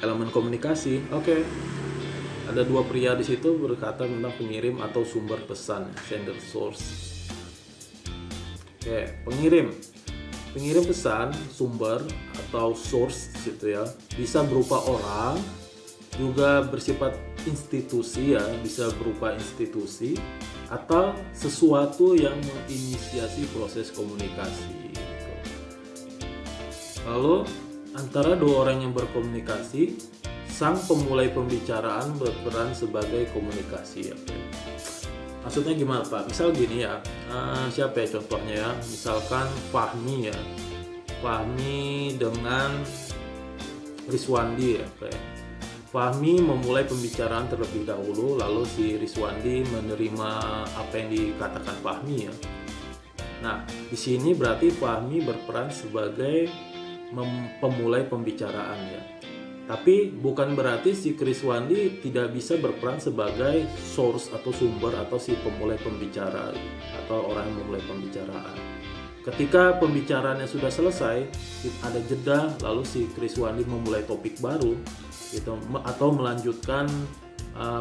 elemen komunikasi. Oke. Ada dua pria di situ berkata tentang pengirim atau sumber pesan, sender source. Oke, pengirim. Pengirim pesan, sumber atau source situ ya, bisa berupa orang, juga bersifat institusi ya, bisa berupa institusi atau sesuatu yang menginisiasi proses komunikasi. Lalu antara dua orang yang berkomunikasi, sang pemulai pembicaraan berperan sebagai komunikasi ya. Maksudnya gimana Pak? Misal gini ya, siapa ya contohnya ya? Misalkan Fahmi ya, Fahmi dengan Riswandi ya. Fahmi memulai pembicaraan terlebih dahulu, lalu si Riswandi menerima apa yang dikatakan Fahmi ya. Nah, di sini berarti Fahmi berperan sebagai pemulai pembicaraan ya. Tapi bukan berarti si Kriswandi tidak bisa berperan sebagai source atau sumber atau si pemulai pembicara atau orang yang memulai pembicaraan. Ketika pembicaraannya sudah selesai, ada jeda, lalu si Kriswandi memulai topik baru gitu, atau melanjutkan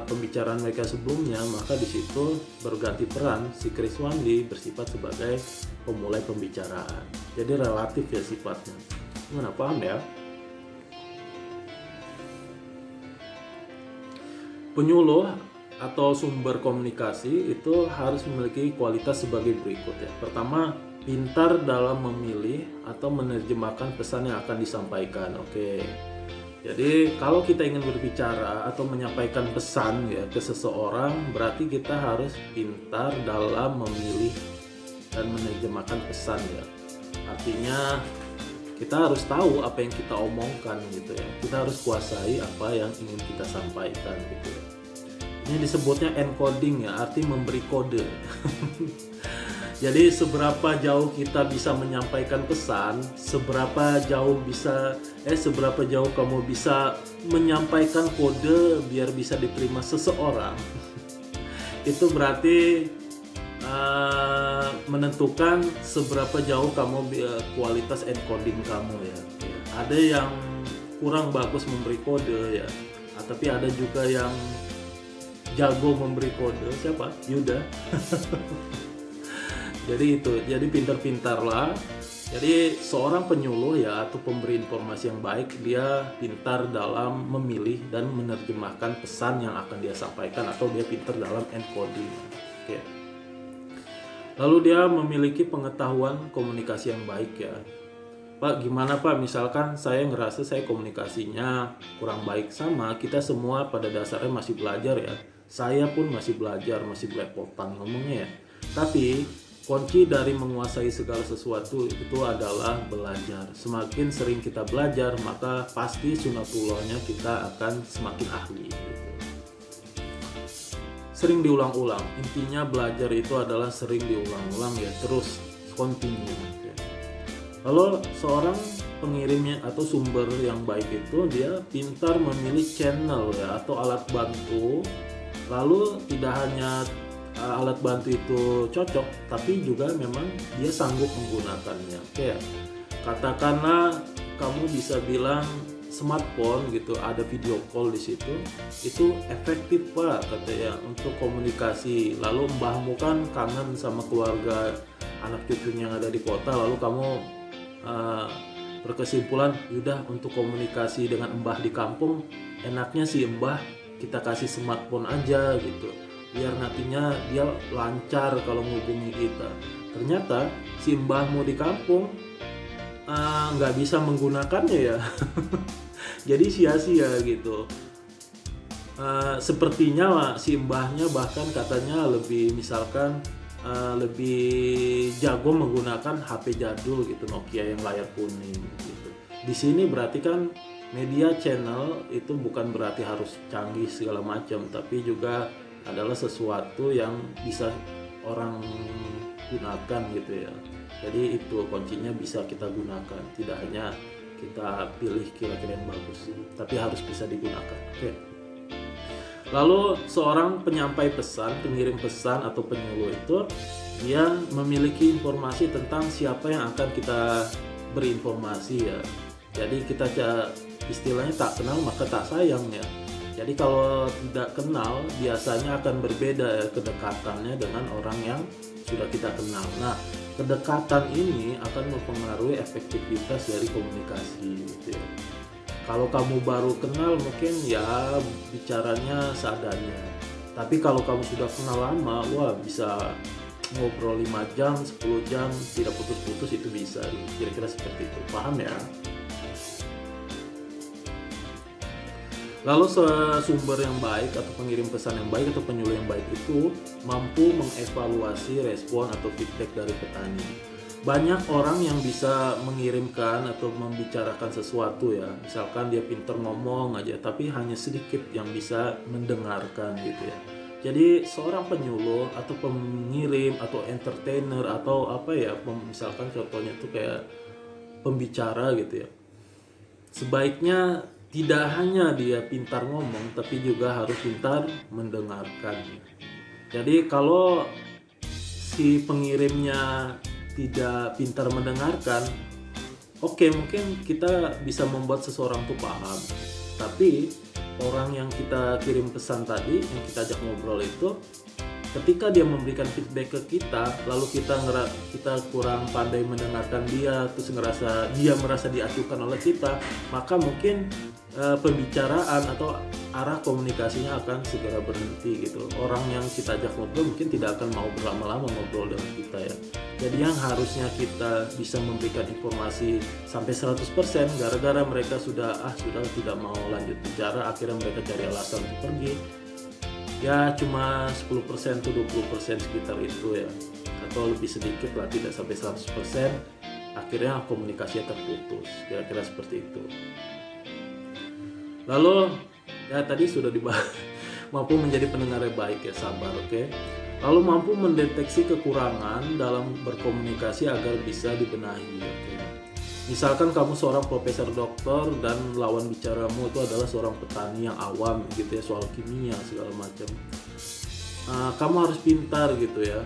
pembicaraan mereka sebelumnya, maka di situ berganti peran si Kriswandi bersifat sebagai pemulai pembicaraan. Jadi relatif ya sifatnya. Gimana, paham ya? Penyuluh atau sumber komunikasi itu harus memiliki kualitas sebagai berikut ya. Pertama, pintar dalam memilih atau menerjemahkan pesan yang akan disampaikan. Oke. Jadi kalau kita ingin berbicara atau menyampaikan pesan ya ke seseorang, berarti kita harus pintar dalam memilih dan menerjemahkan pesan ya. Artinya kita harus tahu apa yang kita omongkan gitu ya. Kita harus kuasai apa yang ingin kita sampaikan gitu ya. Ini disebutnya encoding ya, arti memberi kode. Jadi seberapa jauh kita bisa menyampaikan pesan, seberapa jauh kamu bisa menyampaikan kode biar bisa diterima seseorang. Itu berarti menentukan seberapa jauh kamu kualitas encoding kamu ya. Ada yang kurang bagus memberi kode ya, tapi ada juga yang jago memberi kode. Siapa? Yuda. Jadi pintar-pintarlah. Jadi seorang penyuluh ya atau pemberi informasi yang baik, dia pintar dalam memilih dan menerjemahkan pesan yang akan dia sampaikan, atau dia pintar dalam encoding. Oke. Lalu dia memiliki pengetahuan komunikasi yang baik ya. Pak, gimana Pak? Misalkan saya ngerasa saya komunikasinya kurang baik. Sama, kita semua pada dasarnya masih belajar ya. Saya pun masih belajar, masih belepotan ngomongnya ya. Tapi kunci dari menguasai segala sesuatu itu adalah belajar. Semakin sering kita belajar, maka pasti sunatullahnya kita akan semakin ahli gitu. Sering diulang-ulang. Intinya belajar itu adalah sering diulang-ulang ya, terus continue ya. Lalu seorang pengirimnya atau sumber yang baik itu dia pintar memilih channel ya atau alat bantu. Lalu tidak hanya alat bantu itu cocok, tapi juga memang dia sanggup menggunakannya. Oke, katakanlah kamu bisa bilang smartphone gitu, ada video call di situ, itu efektif Pak katanya untuk komunikasi. Lalu mbahmu kan kangen sama keluarga, anak cucunya yang ada di kota, lalu kamu berkesimpulan, yaudah untuk komunikasi dengan mbah di kampung, enaknya si mbah kita kasih smartphone aja gitu, biar nantinya dia lancar kalau menghubungi kita. Ternyata si mbahmu di kampung nggak bisa menggunakannya ya. Jadi sia-sia gitu. Sepertinya lah, si mbahnya bahkan katanya lebih lebih jago menggunakan HP jadul gitu, Nokia yang layar kuning gitu. Di sini berarti kan media channel itu bukan berarti harus canggih segala macam, tapi juga adalah sesuatu yang bisa orang gunakan gitu ya. Jadi itu kuncinya, bisa kita gunakan, tidak hanya kita pilih kira-kira yang bagus, tapi harus bisa digunakan. Oke. Lalu seorang penyampai pesan, pengirim pesan atau penyuluh itu dia memiliki informasi tentang siapa yang akan kita beri informasi ya. Jadi kita istilahnya tak kenal maka tak sayang ya. Jadi kalau tidak kenal biasanya akan berbeda ya kedekatannya dengan orang yang sudah kita kenal. Nah, kedekatan ini akan mempengaruhi efektivitas dari komunikasi gitu ya. Kalau kamu baru kenal mungkin ya bicaranya seadanya. Tapi kalau kamu sudah kenal lama, wah bisa ngobrol 5 jam, 10 jam tidak putus-putus, itu bisa. Kira-kira seperti itu. Paham ya? Lalu sumber yang baik atau pengirim pesan yang baik atau penyuluh yang baik itu mampu mengevaluasi respon atau feedback dari petani. Banyak orang yang bisa mengirimkan atau membicarakan sesuatu ya, misalkan dia pinter ngomong aja, tapi hanya sedikit yang bisa mendengarkan gitu ya. Jadi seorang penyuluh atau pengirim atau entertainer atau apa ya, misalkan contohnya itu kayak pembicara gitu ya, sebaiknya tidak hanya dia pintar ngomong, tapi juga harus pintar mendengarkan. Jadi kalau si pengirimnya tidak pintar mendengarkan, oke, mungkin kita bisa membuat seseorang tuh paham. Tapi orang yang kita kirim pesan tadi, yang kita ajak ngobrol itu, ketika dia memberikan feedback ke kita, lalu kita kurang pandai mendengarkan dia, terus dia merasa diacuhkan oleh kita, maka mungkin pembicaraan atau arah komunikasinya akan segera berhenti gitu. Orang yang kita ajak ngobrol mungkin tidak akan mau berlama-lama ngobrol dengan kita ya. Jadi yang harusnya kita bisa memberikan informasi sampai 100%, gara-gara mereka sudah tidak mau lanjut bicara, akhirnya mereka cari alasan untuk pergi. Ya cuma 10% atau 20% sekitar itu ya, atau lebih sedikit lah, tidak sampai 100%, akhirnya komunikasinya terputus, kira-kira seperti itu. Lalu ya tadi sudah dibahas, mampu menjadi pendengar yang baik ya, sabar, oke. Lalu mampu mendeteksi kekurangan dalam berkomunikasi agar bisa dibenahi, oke. Misalkan kamu seorang profesor dokter dan lawan bicaramu itu adalah seorang petani yang awam gitu ya, soal kimia segala macam. Kamu harus pintar gitu ya,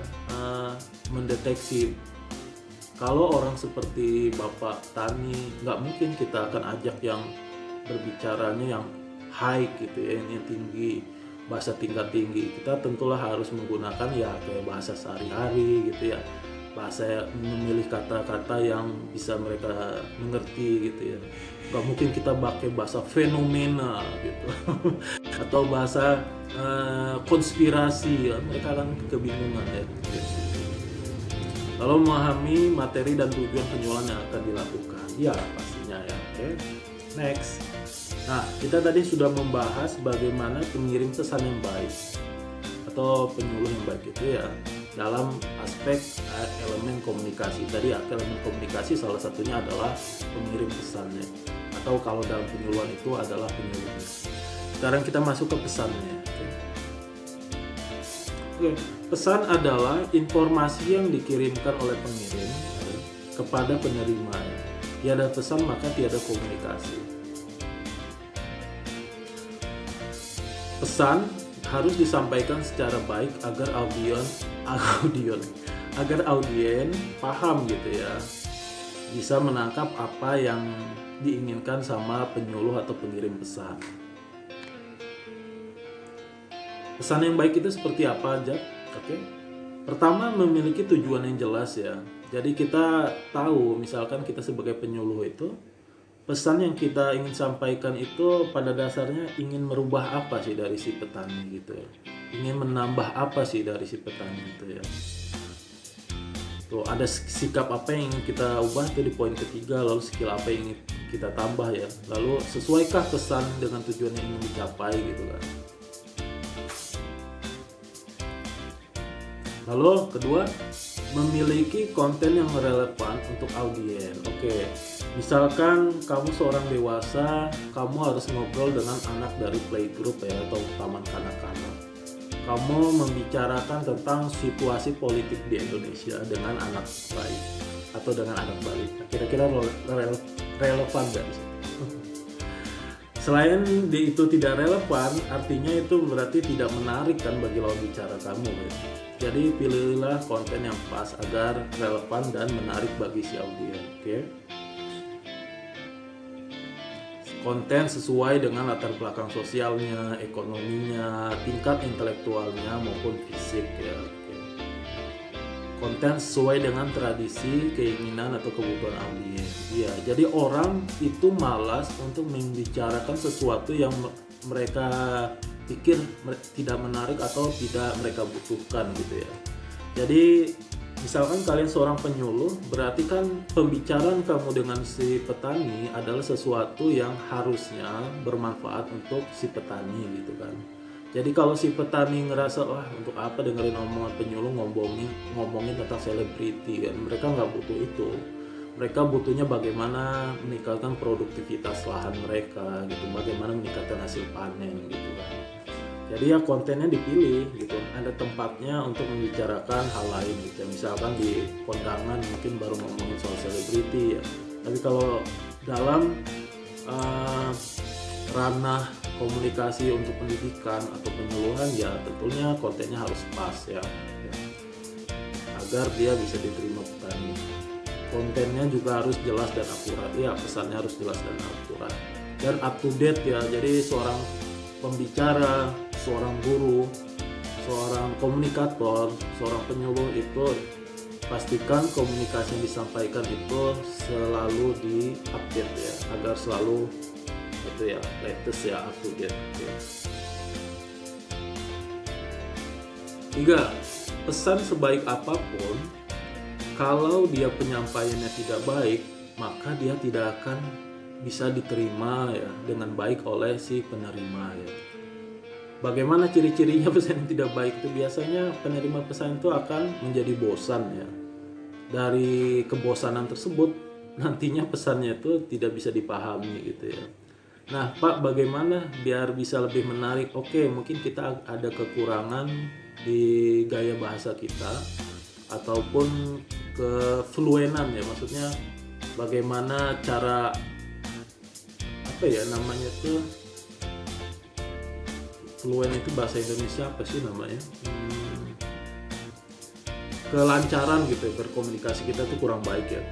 mendeteksi. Kalau orang seperti Bapak Tani, nggak mungkin kita akan ajak yang berbicaranya yang high gitu ya, yang tinggi, bahasa tingkat tinggi. Kita tentulah harus menggunakan ya kayak bahasa sehari-hari gitu ya, bahasa, memilih kata-kata yang bisa mereka mengerti gitu ya. Gak mungkin kita pakai bahasa fenomena gitu atau bahasa konspirasi ya, mereka akan kebingungan ya. Lalu memahami materi dan tujuan penjualan yang akan dilakukan, ya pastinya ya. Oke. Next. Nah, kita tadi sudah membahas bagaimana pengirim pesan yang baik atau penyuluh yang baik itu ya, dalam aspek elemen komunikasi. Tadi elemen komunikasi salah satunya adalah pengirim pesannya, atau kalau dalam penyuluhan itu adalah penyuluhnya. Sekarang kita masuk ke pesannya. Oke. Pesan adalah informasi yang dikirimkan oleh pengirim kepada penerima. Tiada pesan maka tiada komunikasi. Pesan harus disampaikan secara baik agar audien paham gitu ya, bisa menangkap apa yang diinginkan sama penyuluh atau pengirim pesan. Pesan yang baik itu seperti apa aja? Oke. Pertama, memiliki tujuan yang jelas ya. Jadi kita tahu, misalkan kita sebagai penyuluh itu, pesan yang kita ingin sampaikan itu pada dasarnya ingin merubah apa sih dari si petani gitu ya. Ingin menambah apa sih dari si petani itu ya. Tuh ada sikap apa yang ingin kita ubah tuh di poin ketiga, lalu skill apa yang ingin kita tambah ya. Lalu sesuaikah pesan dengan tujuan yang ingin dicapai gitu kan. Lalu kedua, memiliki konten yang relevan untuk audien. Oke. Misalkan kamu seorang dewasa, kamu harus ngobrol dengan anak dari playgroup ya, atau taman kanak-kanak. Kamu membicarakan tentang situasi politik di Indonesia dengan anak bayi atau dengan anak balita. Kira-kira relevan nggak? Selain itu tidak relevan, artinya itu berarti tidak menarik kan bagi lawan bicara kamu ya. Jadi pilihlah konten yang pas agar relevan dan menarik bagi si audien. Oke. konten sesuai dengan latar belakang sosialnya, ekonominya, tingkat intelektualnya maupun fisik ya. Konten sesuai dengan tradisi, keinginan atau kebutuhan audiens. Ya, jadi orang itu malas untuk membicarakan sesuatu yang mereka pikir tidak menarik atau tidak mereka butuhkan gitu ya. Jadi misalkan kalian seorang penyuluh, berarti kan pembicaraan kamu dengan si petani adalah sesuatu yang harusnya bermanfaat untuk si petani gitu kan. Jadi kalau si petani ngerasa wah untuk apa dengerin omongan penyuluh ngomongin tentang selebriti kan, mereka nggak butuh itu. Mereka butuhnya bagaimana meningkatkan produktivitas lahan mereka gitu, bagaimana meningkatkan hasil panen gitu kan. Jadi ya kontennya dipilih gitu, ada tempatnya untuk membicarakan hal lain gitu. Misalkan di kondangan mungkin baru ngomongin soal selebriti ya. Tapi kalau dalam ranah komunikasi untuk pendidikan atau penyuluhan ya tentunya kontennya harus pas ya, agar dia bisa diterima petani. Kontennya juga harus jelas dan akurat ya, pesannya harus jelas dan akurat dan up to date ya. Jadi seorang pembicara, seorang guru, seorang komunikator, seorang penyuluh itu pastikan komunikasi yang disampaikan itu selalu di-update ya, agar selalu itu ya latest ya, up to date ya. 3. Pesan sebaik apapun, kalau dia penyampaiannya tidak baik, maka dia tidak akan bisa diterima ya dengan baik oleh si penerima ya. Bagaimana ciri-cirinya pesan yang tidak baik itu? Biasanya penerima pesan itu akan menjadi bosan ya. Dari kebosanan tersebut nantinya pesannya itu tidak bisa dipahami gitu ya. Nah Pak, bagaimana biar bisa lebih menarik? Oke, mungkin kita ada kekurangan di gaya bahasa kita ataupun kefluenan ya, maksudnya bagaimana cara apa ya namanya tuh, fluen itu bahasa Indonesia apa sih namanya, kelancaran gitu ya, berkomunikasi kita tuh kurang baik ya.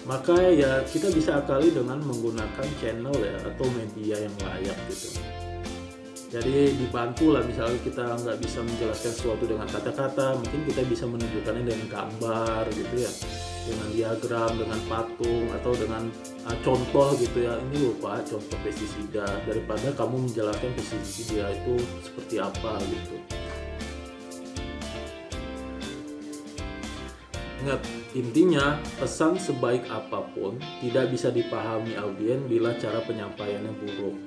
Maka ya kita bisa akali dengan menggunakan channel ya atau media yang layak gitu. Jadi dibantu lah, misalnya kita nggak bisa menjelaskan sesuatu dengan kata-kata, mungkin kita bisa menunjukkannya dengan gambar gitu ya, dengan diagram, dengan patung, atau dengan contoh gitu ya. Ini loh Pak, contoh pestisida, daripada kamu menjelaskan pestisida itu seperti apa gitu. Ingat, intinya pesan sebaik apapun tidak bisa dipahami audiens bila cara penyampaiannya buruk.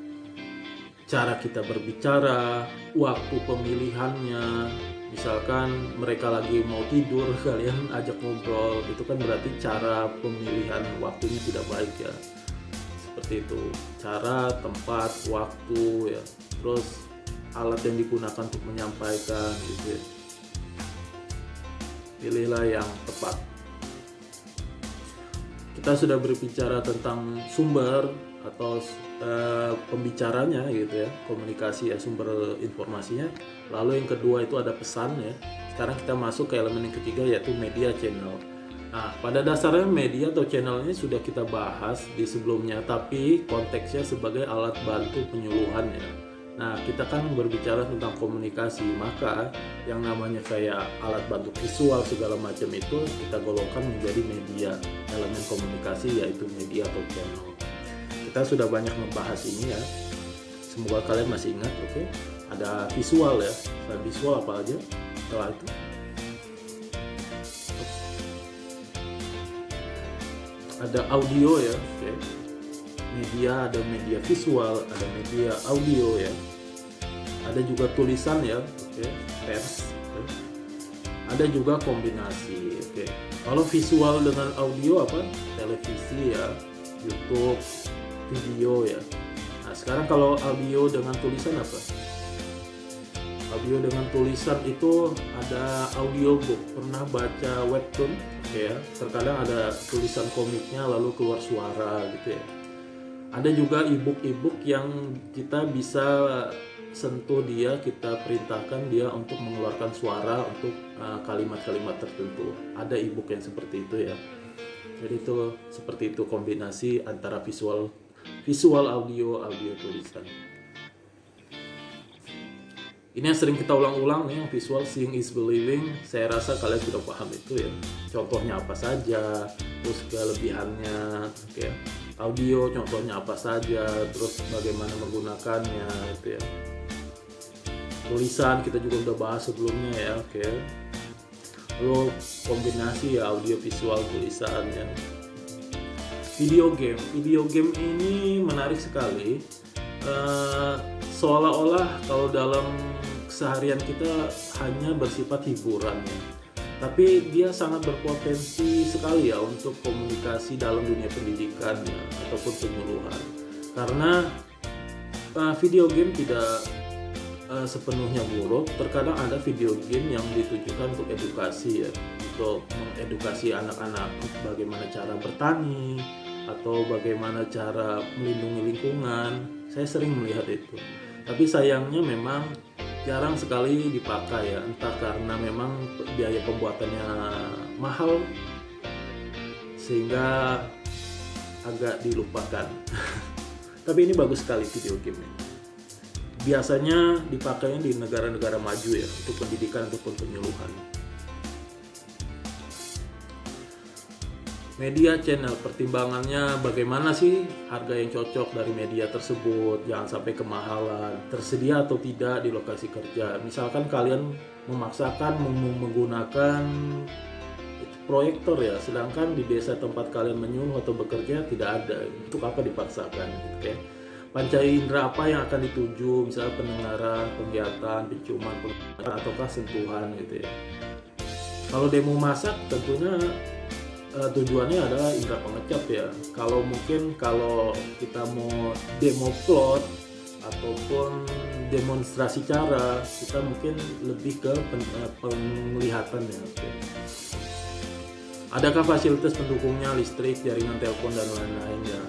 Cara kita berbicara, waktu pemilihannya, misalkan mereka lagi mau tidur, kalian ajak ngobrol, itu kan berarti cara pemilihan waktunya tidak baik ya. Seperti itu, cara, tempat, waktu ya, terus alat yang digunakan untuk menyampaikan gitu ya. Pilihlah yang tepat. Kita sudah berbicara tentang sumber atau pembicaranya gitu ya, komunikasi ya, sumber informasinya. Lalu yang kedua itu ada pesan ya. Sekarang kita masuk ke elemen yang ketiga, yaitu media channel. Nah, pada dasarnya media atau channel ini sudah kita bahas di sebelumnya, tapi konteksnya sebagai alat bantu penyuluhan ya. Nah, kita kan berbicara tentang komunikasi, maka yang namanya kayak alat bantu visual segala macam itu kita golongkan menjadi media, elemen komunikasi, yaitu media atau channel. Kita sudah banyak membahas ini ya, semoga kalian masih ingat. Oke. Ada visual ya, selain visual apa aja setelah itu? Ada audio ya, oke. Media, ada media visual, ada media audio ya, ada juga tulisan ya, oke, teks, oke. Ada juga kombinasi, oke. Kalau visual dengan audio apa? Televisi ya, YouTube, video ya. Nah sekarang kalau audio dengan tulisan apa? Audio dengan tulisan itu ada audiobook. Pernah baca webtoon? Oke ya, terkadang ada tulisan komiknya lalu keluar suara gitu ya. Ada juga e-book yang kita bisa sentuh dia, kita perintahkan dia untuk mengeluarkan suara untuk kalimat-kalimat tertentu. Ada e-book yang seperti itu ya. Jadi itu seperti itu kombinasi antara visual, audio tulisan. Ini yang sering kita ulang-ulang nih, yang visual, seeing is believing. Saya rasa kalian sudah paham itu ya. Contohnya apa saja, terus kelebihannya, ya. Audio contohnya apa saja, terus bagaimana menggunakannya, itu ya. Tulisan kita juga udah bahas sebelumnya ya, oke. Lalu kombinasi ya audio, visual, tulisan ya. Video game ini menarik sekali. Seolah-olah kalau dalam keseharian kita hanya bersifat hiburan ya. Tapi dia sangat berpotensi sekali ya untuk komunikasi dalam dunia pendidikan ya, ataupun penyuluhan. Karena video game tidak sepenuhnya buruk. Terkadang ada video game yang ditujukan untuk edukasi ya, untuk mengedukasi anak-anak bagaimana cara bertani atau bagaimana cara melindungi lingkungan. Saya sering melihat itu. Tapi sayangnya memang jarang sekali dipakai ya, entah karena memang biaya pembuatannya mahal sehingga agak dilupakan. Tapi ini bagus sekali video game ini. Biasanya dipakainya di negara-negara maju ya, untuk pendidikan ataupun penyuluhan. Media channel, pertimbangannya bagaimana sih harga yang cocok dari media tersebut, jangan sampai kemahalan, tersedia atau tidak di lokasi kerja. Misalkan kalian memaksakan menggunakan proyektor ya, sedangkan di desa tempat kalian menyuluh atau bekerja tidak ada, untuk apa dipaksakan gitu ya. Panca indera apa yang akan dituju, misalnya pendengaran, penglihatan, penciuman, ataukah sentuhan gitu ya. Kalau demo masak tentunya tujuannya adalah indera pengecap ya. Kalau kita mau demo plot ataupun demonstrasi cara, kita mungkin lebih ke penglihatan ya. Okay. Adakah fasilitas pendukungnya, listrik, jaringan telepon dan lain-lain ya.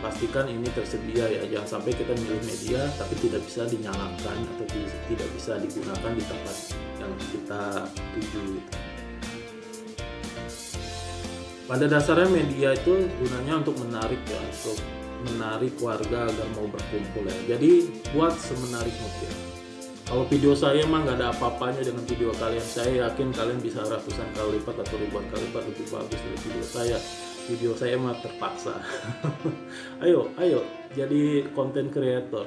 Pastikan ini tersedia ya. Jangan sampai kita milih media tapi tidak bisa dinyalakan atau tidak bisa digunakan di tempat yang kita tuju. Pada dasarnya media itu gunanya untuk menarik ya, untuk menarik warga agar mau berkumpul ya. Jadi buat semenarik mungkin. Kalau video saya mah nggak ada apa-apanya dengan video kalian. Saya yakin kalian bisa ratusan kali lipat atau ribuan kali lipat lebih bagus dari video saya. Video saya mah terpaksa. Ayo jadi content creator.